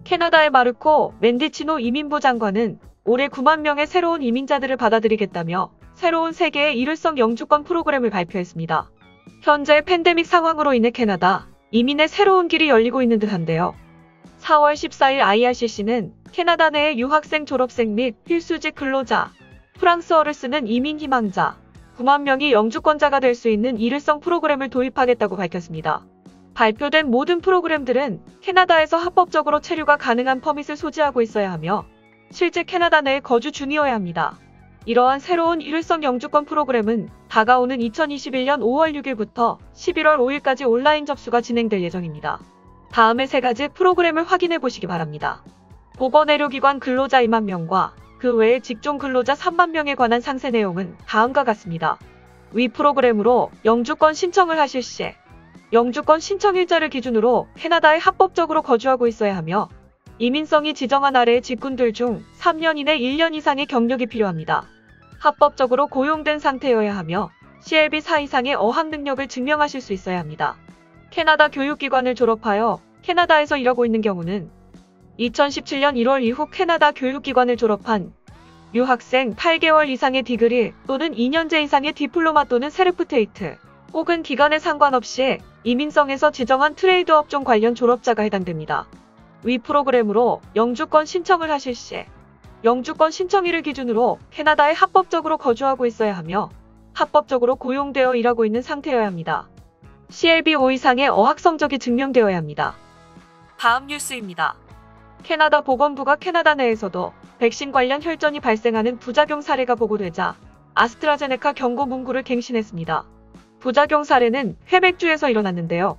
캐나다의 마르코 멘디치노 이민부 장관은 올해 9만 명의 새로운 이민자들을 받아들이겠다며 새로운 세계의 일회성 영주권 프로그램을 발표했습니다. 현재 팬데믹 상황으로 인해 캐나다 이민의 새로운 길이 열리고 있는 듯한데요. 4월 14일 IRCC는 캐나다 내의 유학생, 졸업생 및 필수직 근로자, 프랑스어를 쓰는 이민 희망자 9만 명이 영주권자가 될 수 있는 일회성 프로그램을 도입하겠다고 밝혔습니다. 발표된 모든 프로그램들은 캐나다에서 합법적으로 체류가 가능한 퍼밋을 소지하고 있어야 하며 실제 캐나다 내에 거주 중이어야 합니다. 이러한 새로운 일회성 영주권 프로그램은 다가오는 2021년 5월 6일부터 11월 5일까지 온라인 접수가 진행될 예정입니다. 다음의 세 가지 프로그램을 확인해 보시기 바랍니다. 보건의료기관 근로자 2만 명과 그 외의 직종 근로자 3만 명에 관한 상세 내용은 다음과 같습니다. 위 프로그램으로 영주권 신청을 하실 시 영주권 신청 일자를 기준으로 캐나다에 합법적으로 거주하고 있어야 하며 이민성이 지정한 아래의 직군들 중 3년 이내 1년 이상의 경력이 필요합니다. 합법적으로 고용된 상태여야 하며 CLB 4 이상의 어학 능력을 증명하실 수 있어야 합니다. 캐나다 교육기관을 졸업하여 캐나다에서 일하고 있는 경우는 2017년 1월 이후 캐나다 교육기관을 졸업한 유학생 8개월 이상의 디그리 또는 2년제 이상의 디플로마 또는 세르프테이트 혹은 기간에 상관없이 이민성에서 지정한 트레이드 업종 관련 졸업자가 해당됩니다. 위 프로그램으로 영주권 신청을 하실 시 영주권 신청일을 기준으로 캐나다에 합법적으로 거주하고 있어야 하며 합법적으로 고용되어 일하고 있는 상태여야 합니다. CLB 5 이상의 어학 성적이 증명되어야 합니다. 다음 뉴스입니다. 캐나다 보건부가 캐나다 내에서도 백신 관련 혈전이 발생하는 부작용 사례가 보고되자 아스트라제네카 경고 문구를 갱신했습니다. 부작용 사례는 퀘벡주에서 일어났는데요.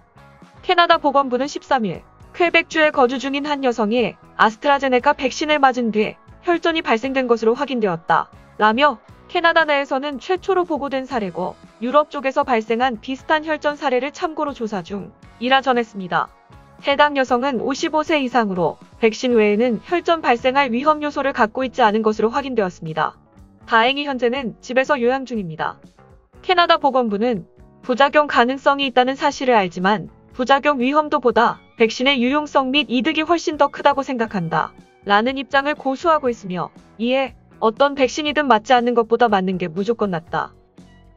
캐나다 보건부는 13일 퀘벡주에 거주 중인 한 여성이 아스트라제네카 백신을 맞은 뒤 혈전이 발생된 것으로 확인되었다 라며 캐나다 내에서는 최초로 보고된 사례고 유럽 쪽에서 발생한 비슷한 혈전 사례를 참고로 조사 중이라 전했습니다. 해당 여성은 55세 이상으로 백신 외에는 혈전 발생할 위험 요소를 갖고 있지 않은 것으로 확인되었습니다. 다행히 현재는 집에서 요양 중입니다. 캐나다 보건부는 부작용 가능성이 있다는 사실을 알지만 부작용 위험도보다 백신의 유용성 및 이득이 훨씬 더 크다고 생각한다 라는 입장을 고수하고 있으며 이에 어떤 백신이든 맞지 않는 것보다 맞는 게 무조건 낫다.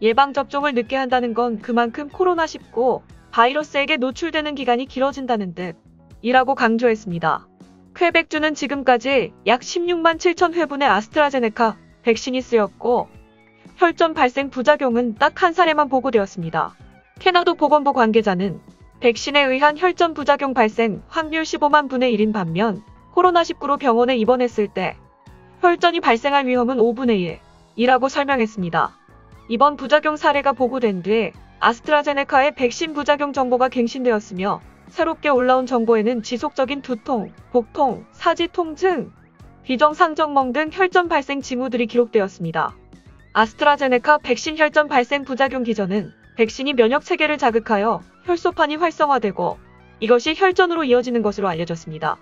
예방접종을 늦게 한다는 건 그만큼 코로나19 바이러스에게 노출되는 기간이 길어진다는 뜻이라고 강조했습니다. 퀘벡주는 지금까지 약 16만 7천 회분의 아스트라제네카 백신이 쓰였고 혈전 발생 부작용은 딱 한 사례만 보고되었습니다. 캐나다 보건부 관계자는 백신에 의한 혈전 부작용 발생 확률 15만 분의 1인 반면 코로나19로 병원에 입원했을 때 혈전이 발생할 위험은 5분의 1이라고 설명했습니다. 이번 부작용 사례가 보고된 뒤 아스트라제네카의 백신 부작용 정보가 갱신되었으며 새롭게 올라온 정보에는 지속적인 두통, 복통, 사지 통증, 비정상적멍 등 혈전 발생 징후들이 기록되었습니다. 아스트라제네카 백신 혈전 발생 부작용 기전은 백신이 면역 체계를 자극하여 혈소판이 활성화되고 이것이 혈전으로 이어지는 것으로 알려졌습니다.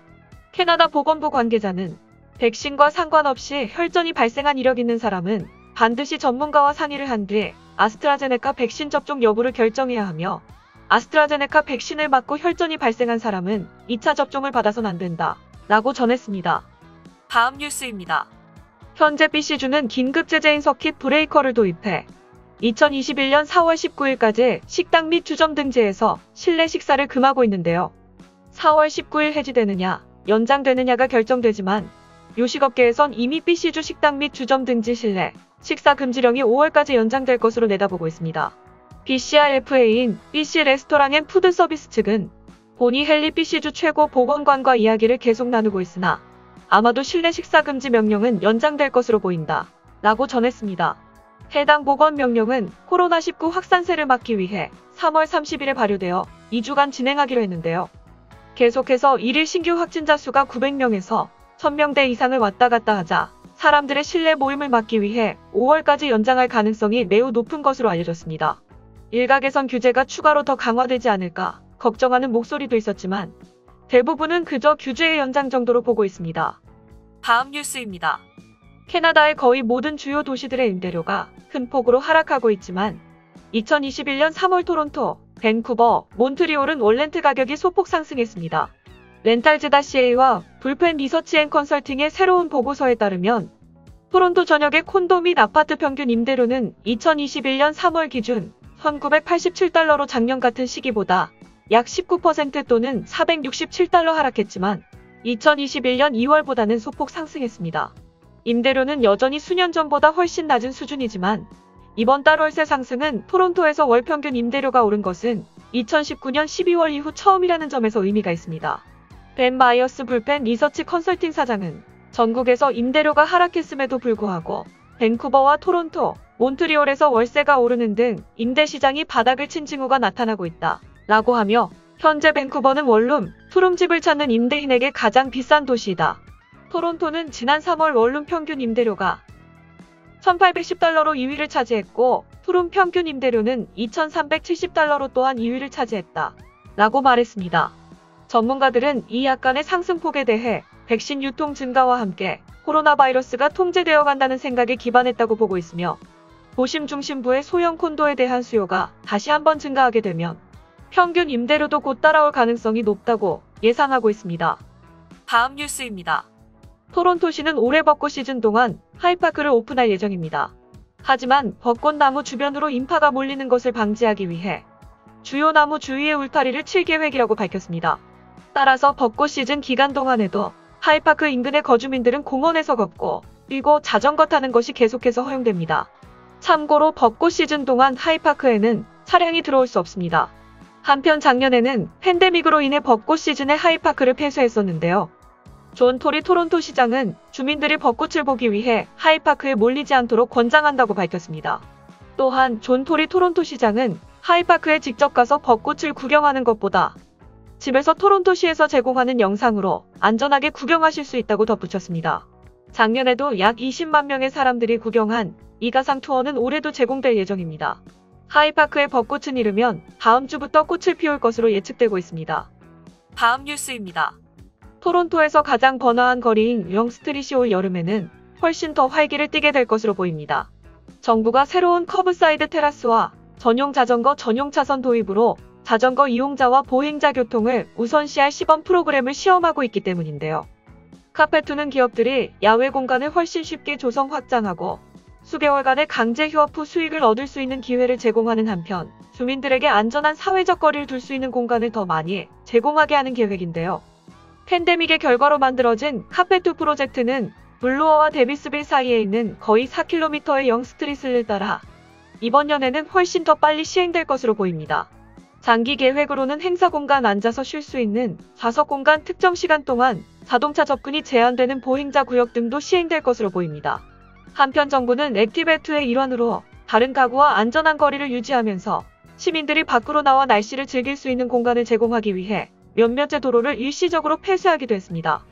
캐나다 보건부 관계자는 백신과 상관없이 혈전이 발생한 이력 있는 사람은 반드시 전문가와 상의를 한 뒤 아스트라제네카 백신 접종 여부를 결정해야 하며 아스트라제네카 백신을 맞고 혈전이 발생한 사람은 2차 접종을 받아선 안 된다 라고 전했습니다. 다음 뉴스입니다. 현재 BC주는 긴급 제재인 서킷 브레이커를 도입해 2021년 4월 19일까지 식당 및 주점 등지에서 실내 식사를 금하고 있는데요. 4월 19일 해지되느냐 연장되느냐가 결정되지만 요식업계에선 이미 BC주 식당 및 주점 등지 실내 식사 금지령이 5월까지 연장될 것으로 내다보고 있습니다. BCRFA인 BC 레스토랑 앤 푸드 서비스 측은 보니 헨리 BC주 최고 보건관과 이야기를 계속 나누고 있으나 아마도 실내 식사 금지 명령은 연장될 것으로 보인다 라고 전했습니다. 해당 보건명령은 코로나19 확산세를 막기 위해 3월 30일에 발효되어 2주간 진행하기로 했는데요. 계속해서 1일 신규 확진자 수가 900명에서 1000명대 이상을 왔다 갔다 하자 사람들의 실내 모임을 막기 위해 5월까지 연장할 가능성이 매우 높은 것으로 알려졌습니다. 일각에선 규제가 추가로 더 강화되지 않을까 걱정하는 목소리도 있었지만 대부분은 그저 규제의 연장 정도로 보고 있습니다. 다음 뉴스입니다. 캐나다의 거의 모든 주요 도시들의 임대료가 큰 폭으로 하락하고 있지만 2021년 3월 토론토, 밴쿠버, 몬트리올은 월렌트 가격이 소폭 상승했습니다. 렌탈즈-CA와 불펜 리서치 앤 컨설팅의 새로운 보고서에 따르면 토론토 전역의 콘도 및 아파트 평균 임대료는 2021년 3월 기준 1,987달러로 작년 같은 시기보다 약 19% 또는 467달러 하락했지만 2021년 2월보다는 소폭 상승했습니다. 임대료는 여전히 수년 전보다 훨씬 낮은 수준이지만 이번 달 월세 상승은 토론토에서 월 평균 임대료가 오른 것은 2019년 12월 이후 처음이라는 점에서 의미가 있습니다. 벤 마이어스 불펜 리서치 컨설팅 사장은 전국에서 임대료가 하락했음에도 불구하고 밴쿠버와 토론토, 몬트리올에서 월세가 오르는 등 임대 시장이 바닥을 친 징후가 나타나고 있다 라고 하며 현재 밴쿠버는 원룸, 투룸집을 찾는 임대인에게 가장 비싼 도시이다. 토론토는 지난 3월 원룸 평균 임대료가 1,810달러로 2위를 차지했고 투룸 평균 임대료는 2,370달러로 또한 2위를 차지했다 라고 말했습니다. 전문가들은 이 약간의 상승폭에 대해 백신 유통 증가와 함께 코로나 바이러스가 통제되어 간다는 생각에 기반했다고 보고 있으며 도심 중심부의 소형 콘도에 대한 수요가 다시 한번 증가하게 되면 평균 임대료도 곧 따라올 가능성이 높다고 예상하고 있습니다. 다음 뉴스입니다. 토론토시는 올해 벚꽃 시즌 동안 하이파크를 오픈할 예정입니다. 하지만 벚꽃나무 주변으로 인파가 몰리는 것을 방지하기 위해 주요 나무 주위의 울타리를 칠 계획이라고 밝혔습니다. 따라서 벚꽃 시즌 기간 동안에도 하이파크 인근의 거주민들은 공원에서 걷고 뛰고 자전거 타는 것이 계속해서 허용됩니다. 참고로 벚꽃 시즌 동안 하이파크에는 차량이 들어올 수 없습니다. 한편 작년에는 팬데믹으로 인해 벚꽃 시즌에 하이파크를 폐쇄했었는데요. 존 토리 토론토 시장은 주민들이 벚꽃을 보기 위해 하이파크에 몰리지 않도록 권장한다고 밝혔습니다. 또한 존 토리 토론토 시장은 하이파크에 직접 가서 벚꽃을 구경하는 것보다 집에서 토론토시에서 제공하는 영상으로 안전하게 구경하실 수 있다고 덧붙였습니다. 작년에도 약 20만 명의 사람들이 구경한 이가상 투어는 올해도 제공될 예정입니다. 하이파크의 벚꽃은 이르면 다음 주부터 꽃을 피울 것으로 예측되고 있습니다. 다음 뉴스입니다. 토론토에서 가장 번화한 거리인 영스트릿이 올 여름에는 훨씬 더 활기를 띠게 될 것으로 보입니다. 정부가 새로운 커브사이드 테라스와 전용 자전거 전용 차선 도입으로 자전거 이용자와 보행자 교통을 우선시할 시범 프로그램을 시험하고 있기 때문인데요. 카페2는 기업들이 야외 공간을 훨씬 쉽게 조성 확장하고 수개월간의 강제 휴업 후 수익을 얻을 수 있는 기회를 제공하는 한편 주민들에게 안전한 사회적 거리를 둘 수 있는 공간을 더 많이 제공하게 하는 계획인데요. 팬데믹의 결과로 만들어진 카페2 프로젝트는 블루어와 데비스빌 사이에 있는 거의 4km의 영스트릿을 따라 이번 연에는 훨씬 더 빨리 시행될 것으로 보입니다. 장기 계획으로는 행사 공간 앉아서 쉴 수 있는 좌석 공간 특정 시간 동안 자동차 접근이 제한되는 보행자 구역 등도 시행될 것으로 보입니다. 한편 정부는 액티베2의 일환으로 다른 가구와 안전한 거리를 유지하면서 시민들이 밖으로 나와 날씨를 즐길 수 있는 공간을 제공하기 위해 몇몇의 도로를 일시적으로 폐쇄하기도 했습니다.